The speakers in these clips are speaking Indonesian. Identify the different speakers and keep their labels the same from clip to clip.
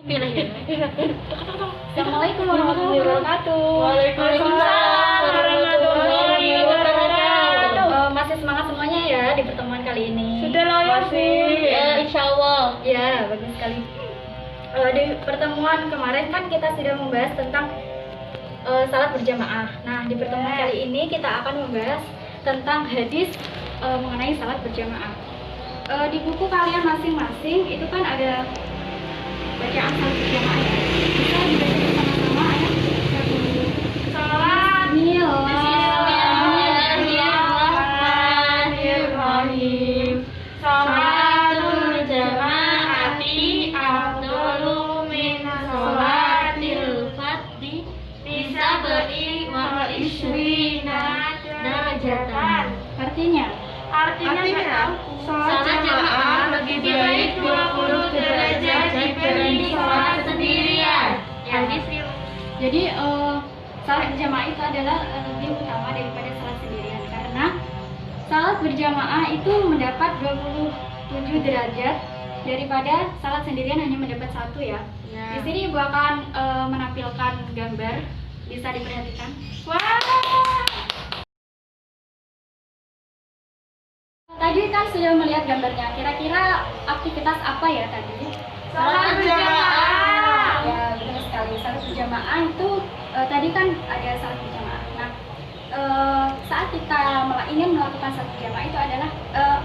Speaker 1: Assalamualaikum warahmatullahi wabarakatuh.
Speaker 2: Waalaikumsalam warahmatullahi wabarakatuh.
Speaker 1: Masih semangat semuanya ya di pertemuan kali ini.
Speaker 2: Sudah lah ya,
Speaker 1: Insya Allah. Ya, bagus sekali. Di pertemuan kemarin kan kita sudah membahas tentang salat berjamaah. Nah, di pertemuan kali ini kita akan membahas tentang hadis mengenai salat berjamaah. Di buku kalian masing-masing itu kan ada bacaan salat berjamaah ya. Bisa dibaca bersama-sama ya.
Speaker 2: Salat.
Speaker 1: Bismillahirrahmanirrahim.
Speaker 2: Salatul jamaati afdalu min salatil fardhi bisab'i wa ishrina darajatan.
Speaker 1: Artinya
Speaker 2: Salat jamaah lebih baik 20 derajat dibanding salat sendirian.
Speaker 1: jadi salat berjamaah itu adalah lebih utama daripada salat sendirian karena salat berjamaah itu mendapat 27 derajat daripada salat sendirian hanya mendapat 1 ya. Di sini Ibu akan menampilkan gambar, bisa diperhatikan. Tadi kan sudah melihat gambarnya, kira-kira aktivitas apa ya tadi?
Speaker 2: Salat berjamaah.
Speaker 1: Ya, betul sekali. Salat berjamaah itu tadi kan ada salat berjamaah. Nah, saat kita ingin melakukan salat berjamaah itu adalah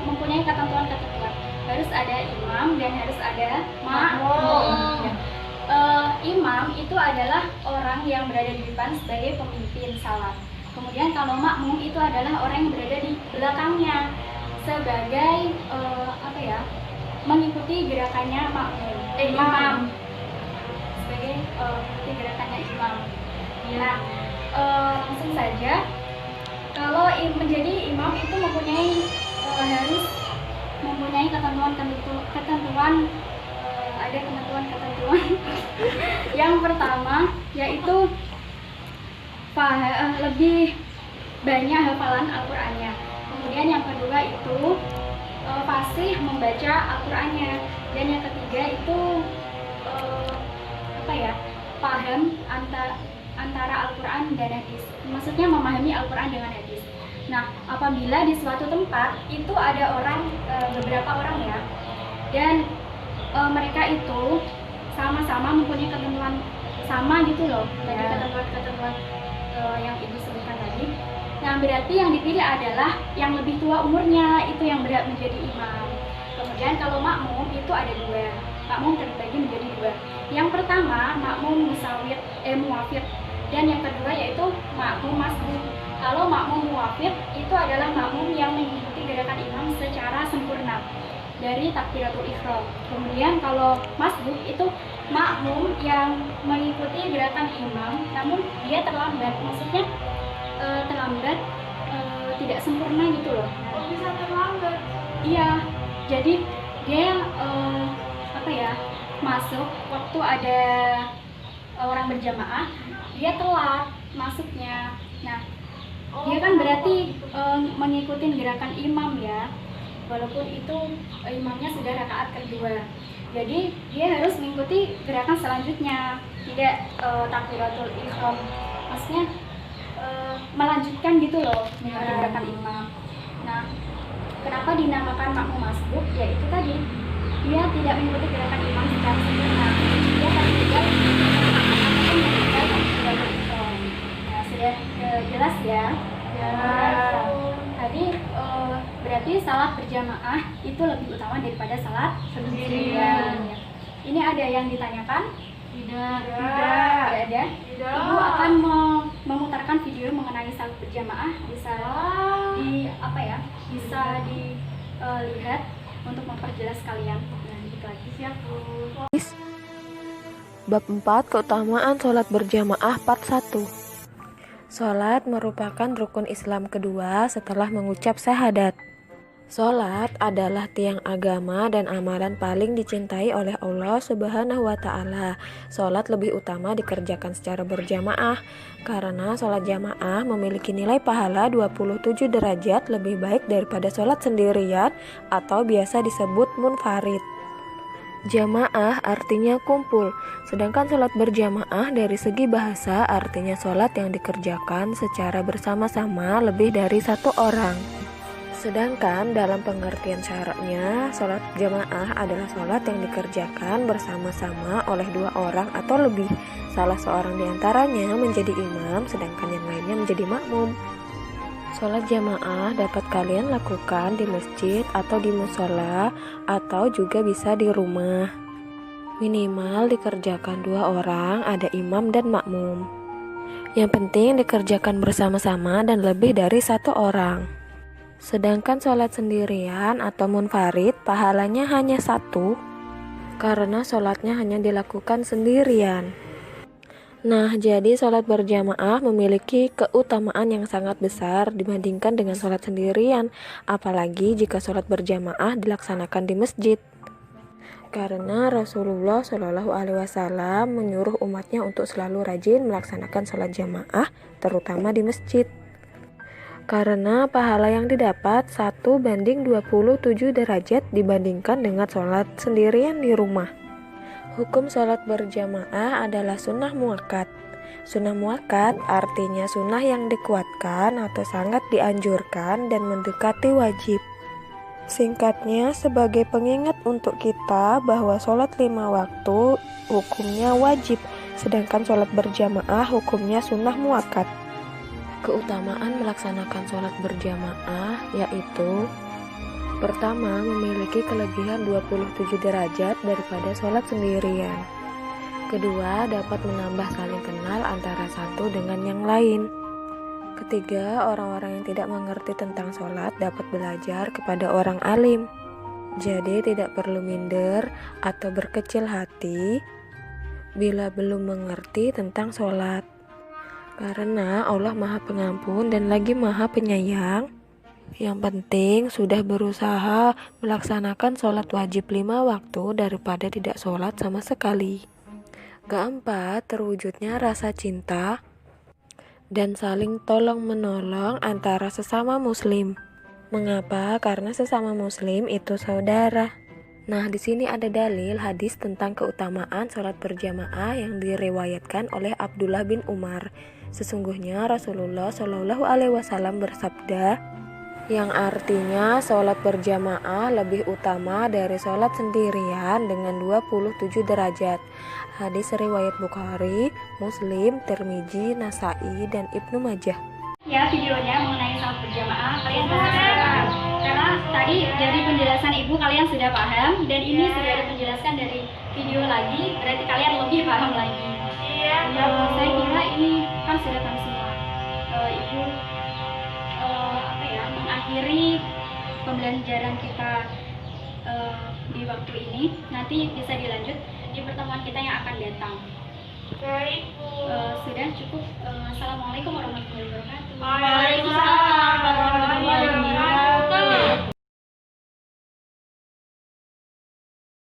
Speaker 1: mempunyai ketentuan-ketentuan. Harus ada imam dan harus ada makmum. Ya. Imam itu adalah orang yang berada di depan sebagai pemimpin salat. Kemudian kalau makmum itu adalah orang yang berada di belakangnya sebagai mengikuti gerakannya imam sebagai mengikuti gerakannya imam. Nah, langsung saja kalau menjadi imam itu harus mempunyai ketentuan ada ketentuan yang pertama yaitu lebih banyak hafalan Al-Qur'annya. Kemudian yang kedua itu fasih membaca Al-Qur'annya, dan yang ketiga itu paham antara Al-Qur'an dan hadis. Maksudnya memahami Al-Qur'an dengan hadis. Nah, apabila di suatu tempat itu ada beberapa orang ya, dan mereka itu sama-sama mempunyai ketentuan sama gitu loh, tadi ketentuan yang Ibu sebutkan tadi. Nah, berarti yang dipilih adalah yang lebih tua umurnya, itu yang berhak menjadi imam. Kemudian kalau makmum itu ada 2. Makmum terbagi menjadi 2. Yang pertama makmum muwafid, dan yang kedua yaitu makmum masbuk. Kalau makmum muwafid itu adalah makmum yang mengikuti gerakan imam secara sempurna dari takbiratul ihram. Kemudian kalau masbuk itu makmum yang mengikuti gerakan imam namun dia terlambat, maksudnya terlambat tidak sempurna gitu loh.
Speaker 2: Kok bisa terlambat?
Speaker 1: Iya, jadi dia masuk waktu ada orang berjamaah, dia telat masuknya. Nah, dia kan berarti mengikuti gerakan imam ya, walaupun itu imamnya sudah rakaat kedua. Jadi dia harus mengikuti gerakan selanjutnya, tidak takbiratul ihram, maksudnya melanjutkan gitu loh mengikuti gerakan imam. Nah, kenapa dinamakan makmum masbuk? Ya itu tadi, dia tidak mengikuti gerakan imam secara sempurna. Dia akan tinggal Nah, sudah jelas ya? Tadi berarti salat berjamaah itu lebih utama daripada salat sendirian. Ini ada yang ditanyakan? Tidak ada. Ibu akan memutarkan video mengenai salat berjamaah, bisa dilihat untuk memperjelas kalian. Nah, gitu lagi siap Bu.
Speaker 3: Bab 4 Keutamaan Sholat Berjamaah Part 1. Sholat merupakan rukun Islam kedua setelah mengucap syahadat. Sholat adalah tiang agama dan amalan paling dicintai oleh Allah Subhanahu wa Ta'ala. Sholat lebih utama dikerjakan secara berjamaah karena sholat jamaah memiliki nilai pahala 27 derajat lebih baik daripada sholat sendirian atau biasa disebut munfarid. Jamaah artinya kumpul, sedangkan sholat berjamaah dari segi bahasa artinya sholat yang dikerjakan secara bersama-sama lebih dari satu orang. Sedangkan dalam pengertian syaratnya, sholat jamaah adalah sholat yang dikerjakan bersama-sama oleh dua orang atau lebih. Salah seorang diantaranya menjadi imam, sedangkan yang lainnya menjadi makmum. Sholat jamaah dapat kalian lakukan di masjid atau di musola, atau juga bisa di rumah. Minimal dikerjakan dua orang, ada imam dan makmum. Yang penting dikerjakan bersama-sama dan lebih dari satu orang. Sedangkan sholat sendirian atau munfarid pahalanya hanya satu, karena sholatnya hanya dilakukan sendirian. Nah, jadi sholat berjamaah memiliki keutamaan yang sangat besar dibandingkan dengan sholat sendirian, apalagi jika sholat berjamaah dilaksanakan di masjid. Karena Rasulullah Shallallahu Alaihi Wasallam menyuruh umatnya untuk selalu rajin melaksanakan sholat jamaah, terutama di masjid. Karena pahala yang didapat 1:27 derajat dibandingkan dengan sholat sendirian di rumah. Hukum sholat berjamaah adalah sunnah muakkad. Sunnah muakkad artinya sunnah yang dikuatkan atau sangat dianjurkan dan mendekati wajib. Singkatnya, sebagai pengingat untuk kita bahwa sholat 5 waktu hukumnya wajib, sedangkan sholat berjamaah hukumnya sunnah muakkad. Keutamaan melaksanakan sholat berjamaah yaitu: pertama, memiliki kelebihan 27 derajat daripada sholat sendirian. Kedua, dapat menambah saling kenal antara satu dengan yang lain. Ketiga, orang-orang yang tidak mengerti tentang sholat dapat belajar kepada orang alim. Jadi tidak perlu minder atau berkecil hati bila belum mengerti tentang sholat. Karena Allah Maha Pengampun dan lagi Maha Penyayang. Yang penting sudah berusaha melaksanakan sholat wajib 5 waktu daripada tidak sholat sama sekali. Keempat, terwujudnya rasa cinta dan saling tolong-menolong antara sesama muslim. Mengapa? Karena sesama muslim itu saudara. Nah, di sini ada dalil hadis tentang keutamaan sholat berjamaah yang diriwayatkan oleh Abdullah bin Umar. Sesungguhnya Rasulullah Shallallahu Alaihi Wasallam bersabda, yang artinya sholat berjamaah lebih utama dari sholat sendirian dengan 27 derajat. Hadis riwayat Bukhari, Muslim, Tirmizi, Nasai, dan Ibnu Majah.
Speaker 1: Ya, videonya mengenai sholat berjamaah kalian paham? Karena tadi dari penjelasan ibu kalian sudah paham, dan ini sudah dipenjelaskan dari video lagi, berarti kalian lebih paham lagi. Saya kira ini kan sudah tahu semua. Ibu mengakhiri pembelajaran kita di waktu ini. Nanti bisa dilanjut di pertemuan kita yang akan datang.
Speaker 2: Baik, Bu.
Speaker 1: Sudah cukup. Assalamualaikum warahmatullahi wabarakatuh.